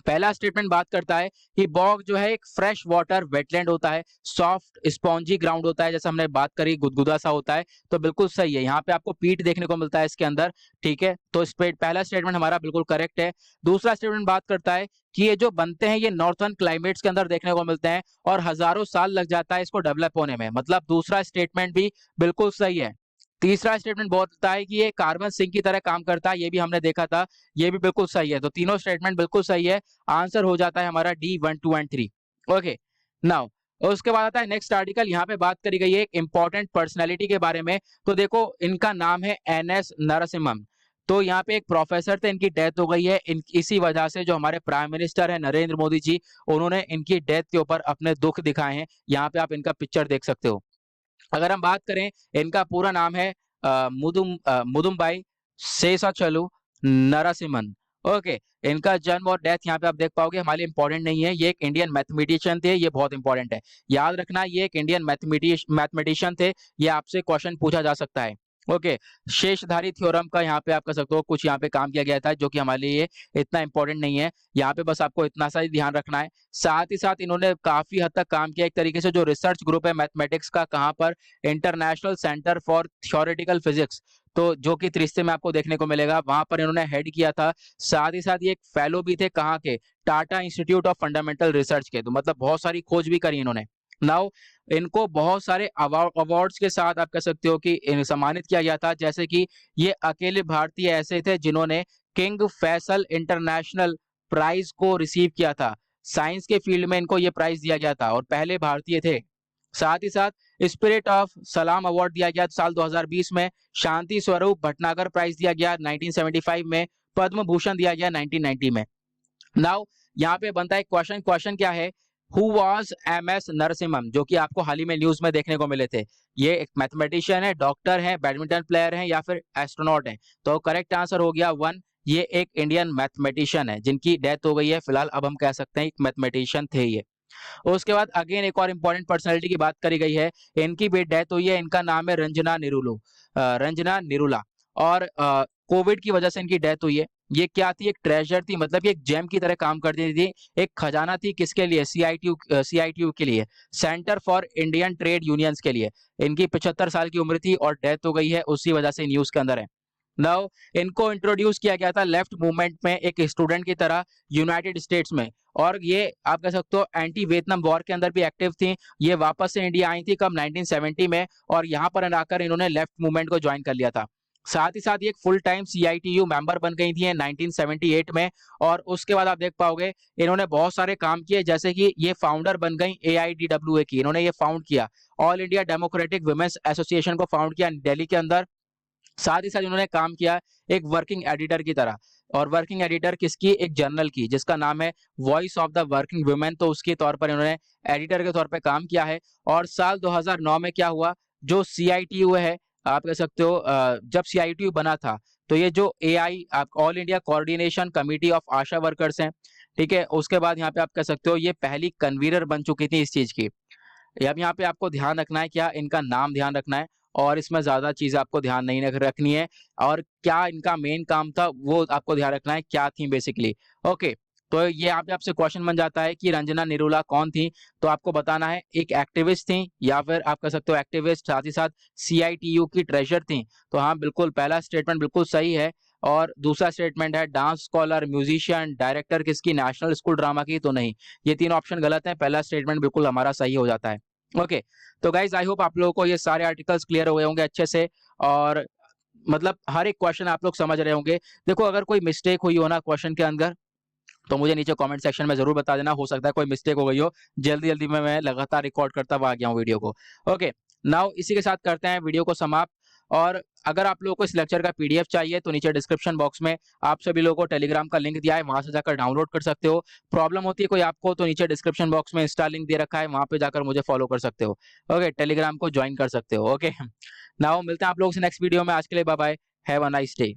A: पहला स्टेटमेंट बात करता है कि बॉग जो है एक फ्रेश वाटर वेटलैंड होता है, सॉफ्ट स्पॉन्जी ग्राउंड होता है, जैसे हमने बात करी गुदगुदा सा होता है, तो बिल्कुल सही है। यहाँ पे आपको पीट देखने को मिलता है इसके अंदर। ठीक है, तो इस पे पहला स्टेटमेंट हमारा बिल्कुल करेक्ट है। दूसरा स्टेटमेंट बात करता है कि ये जो बनते हैं ये नॉर्थर्न क्लाइमेट्स के अंदर देखने को मिलते हैं, और हजारों साल लग जाता है इसको डेवलप होने में, मतलब दूसरा स्टेटमेंट भी बिल्कुल सही है। तीसरा स्टेटमेंट बोलता है कि ये कार्बन सिंक की तरह काम करता है, ये भी हमने देखा था, ये भी बिल्कुल सही है। तो तीनों स्टेटमेंट बिल्कुल सही है। आंसर हो जाता है हमारा डी 1, 2 एंड 3। ओके, नाउ उसके बाद आता है नेक्स्ट आर्टिकल। यहाँ पे बात करी गई है एक इंपॉर्टेंट पर्सनैलिटी के बारे में। तो देखो इनका नाम है NS नरसिम्हम। तो यहाँ पे एक प्रोफेसर थे, इनकी डेथ हो गई है। इसी वजह से जो हमारे प्राइम मिनिस्टर है नरेंद्र मोदी जी, उन्होंने इनकी डेथ के ऊपर अपने दुख दिखाए हैं। यहाँ पे आप इनका पिक्चर देख सकते हो। अगर हम बात करें, इनका पूरा नाम है मुदुमबाई शेषाचलु नरसिम्हन। ओके, इनका जन्म और डेथ यहाँ पे आप देख पाओगे, हमारे लिए इंपॉर्टेंट नहीं है। ये एक इंडियन मैथमेटिशियन थे, ये बहुत इंपॉर्टेंट है, याद रखना। ये एक इंडियन मैथमेटिशियन थे, ये आपसे क्वेश्चन पूछा जा सकता है। ओके, शेषधारी थ्योरम का यहाँ पे आप कर सकते हो कुछ यहाँ पे काम किया गया था, जो कि हमारे लिए इतना इंपॉर्टेंट नहीं है। यहाँ पे बस आपको इतना सा ही ध्यान रखना है। साथ ही साथ इन्होंने काफी हद तक काम किया एक तरीके से, जो रिसर्च ग्रुप है मैथमेटिक्स का, कहाँ पर, international centre for theoretical physics, तो जो कि त्रिस्ते में आपको देखने को मिलेगा, वहां पर इन्होंने हेड किया था। साथ ही साथ ये एक फेलो भी थे, कहाँ के, Tata institute of fundamental research के। तो मतलब बहुत सारी खोज भी करी इन्होंने। नाउ इनको बहुत सारे अवार्ड्स के साथ आप कह सकते हो कि सम्मानित किया गया था, जैसे कि ये अकेले भारतीय ऐसे थे जिन्होंने किंग फैसल इंटरनेशनल प्राइज को रिसीव किया था। साइंस के फील्ड में इनको ये प्राइज दिया गया था, और पहले भारतीय थे। साथ ही साथ स्पिरिट ऑफ सलाम अवार्ड दिया गया साल 2020 में। शांति स्वरूप भटनागर प्राइज दिया गया 1975 में। पद्म भूषण दिया गया 1990 में। नाउ यहाँ पे बनता है क्वेश्चन। क्वेश्चन क्या है, हु वाज MS नरसिम्हम, जो कि आपको हाल ही में न्यूज में देखने को मिले थे। ये एक मैथमेटिशियन है, डॉक्टर है, बैडमिंटन प्लेयर है या फिर एस्ट्रोनॉट है? तो करेक्ट आंसर हो गया 1, ये एक इंडियन मैथमेटिशियन है जिनकी डेथ हो गई है फिलहाल। अब हम कह सकते हैं एक मैथमेटिशियन थे ये। उसके बाद अगेन एक और इंपॉर्टेंट पर्सनालिटी की बात करी गई है, इनकी भी डेथ हुई है। इनका नाम है रंजना निरुलू, रंजना निरुला। और कोविड की वजह से इनकी डेथ हुई है। ये क्या थी? एक ट्रेजर थी, मतलब कि एक जेम की तरह काम करती थी, एक खजाना थी। किसके लिए? सीआईटीयू के लिए, centre for Indian trade unions के लिए। इनकी 75 साल की उम्र थी और डेथ हो गई है, उसी वजह से न्यूज के अंदर है। नाउ इनको इंट्रोड्यूस किया गया था लेफ्ट मूवमेंट में एक स्टूडेंट की तरह यूनाइटेड स्टेट्स में, और ये आप कह सकते हो एंटी वियतनाम वॉर के अंदर भी एक्टिव थी। ये वापस से इंडिया आई थी कब? 1970 में, और यहाँ पर आकर इन्होंने लेफ्ट मूवमेंट को ज्वाइन कर लिया था। साथ ही साथ ये एक फुल टाइम सीआईटीयू मेंबर बन गई थी 1978 में। और उसके बाद आप देख पाओगे इन्होंने बहुत सारे काम किए, जैसे कि ये फाउंडर बन गई AIDWA की। इन्होंने ये फाउंड किया, All India Democratic Women's Association को फाउंड किया दिल्ली के अंदर। साथ ही साथ उन्होंने काम किया एक वर्किंग एडिटर की तरह। और वर्किंग एडिटर किसकी? एक जर्नल की जिसका नाम है voice of the working women. तो उसके तौर पर इन्होंने एडिटर के तौर पर काम किया है। और साल 2009 में क्या हुआ? जो सीआईटीयू है, आप कह सकते हो जब सीआईटीयू बना था, तो ये जो AI all India coordination committee of Asha workers हैं, ठीक है, उसके बाद यहाँ पे आप कह सकते हो ये पहली कन्वीनर बन चुकी थी इस चीज की। अब यहाँ पे आपको ध्यान रखना है, क्या? इनका नाम ध्यान रखना है, और इसमें ज्यादा चीजें आपको ध्यान नहीं रखनी है। और क्या इनका मेन काम था वो आपको ध्यान रखना है, क्या थी बेसिकली। ओके, तो ये यहाँ पे आपसे क्वेश्चन बन जाता है कि रंजना निरुला कौन थी? तो आपको बताना है एक एक्टिविस्ट थी, या फिर आप कह सकते हो एक्टिविस्ट साथ ही साथ सीआईटीयू की ट्रेजर थी। तो हाँ, बिल्कुल पहला स्टेटमेंट बिल्कुल सही है। और दूसरा स्टेटमेंट है डांस स्कॉलर, म्यूजिशियन, डायरेक्टर किसकी? नेशनल स्कूल ड्रामा की। तो नहीं, ये तीन ऑप्शन गलत है, पहला स्टेटमेंट बिल्कुल हमारा सही हो जाता है। ओके, तो गाइज आई होप आप लोगों को ये सारे आर्टिकल्स क्लियर हो गए होंगे अच्छे से, और मतलब हर एक क्वेश्चन आप लोग समझ रहे होंगे। देखो, अगर कोई मिस्टेक हुई हो ना क्वेश्चन के अंदर, तो मुझे नीचे कमेंट सेक्शन में जरूर बता देना। हो सकता है कोई मिस्टेक हो गई हो, जल्दी जल्दी में मैं लगातार रिकॉर्ड करता हुआ आ गया हूँ वीडियो को। ओके, नाउ इसी के साथ करते हैं वीडियो को समाप्त। और अगर आप लोगों को इस लेक्चर का पीडीएफ चाहिए तो नीचे डिस्क्रिप्शन बॉक्स में आप सभी लोगों को टेलीग्राम का लिंक दिया है, वहां से जाकर डाउनलोड कर सकते हो। प्रॉब्लम होती है कोई आपको, तो नीचे डिस्क्रिप्शन बॉक्स में इंस्टा लिंक दे रखा है, वहां पे जाकर मुझे फॉलो कर सकते हो। ओके, टेलीग्राम को ज्वाइन कर सकते हो। ओके, नाउ मिलते हैं आप लोगों से नेक्स्ट वीडियो में। आज के लिए bye bye, have a nice day.